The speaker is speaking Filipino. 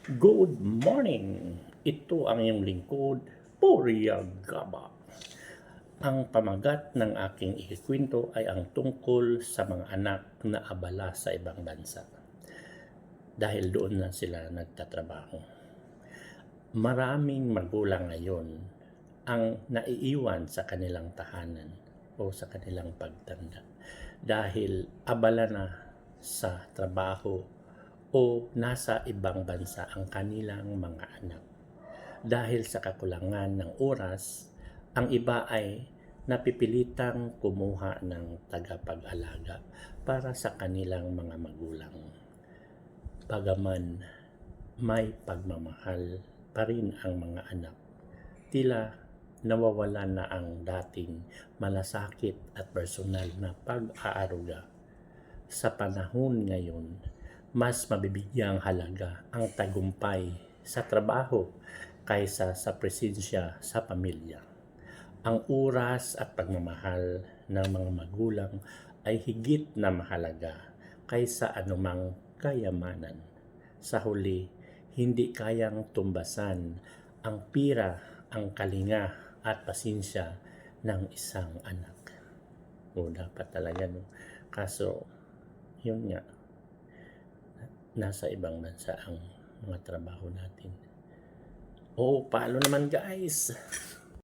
Good morning! Ito ang iyong lingkod, Poria Gaba. Ang pamagat ng aking ikikwento ay ang tungkol sa mga anak na abala sa ibang bansa. Dahil doon na sila nagtatrabaho. Maraming magulang ngayon ang naiiwan sa kanilang tahanan o sa kanilang pagtanda. Dahil abala na sa trabaho o nasa ibang bansa ang kanilang mga anak. Dahil sa kakulangan ng oras, ang iba ay napipilitang kumuha ng tagapag-alaga para sa kanilang mga magulang. Bagaman may pagmamahal pa rin ang mga anak, tila nawawala na ang dating malasakit at personal na pag-aaruga. Sa panahon ngayon, mas mabibigyang halaga ang tagumpay sa trabaho kaysa sa presensya sa pamilya. Ang oras at pagmamahal ng mga magulang ay higit na mahalaga kaysa anumang kayamanan. Sa huli, hindi kayang tumbasan ang pira, ang kalinga at pasensya ng isang anak. O dapat talaga, no? Kaso, yun nga, nasa ibang bansa ang mga trabaho natin. Oh, paano naman guys?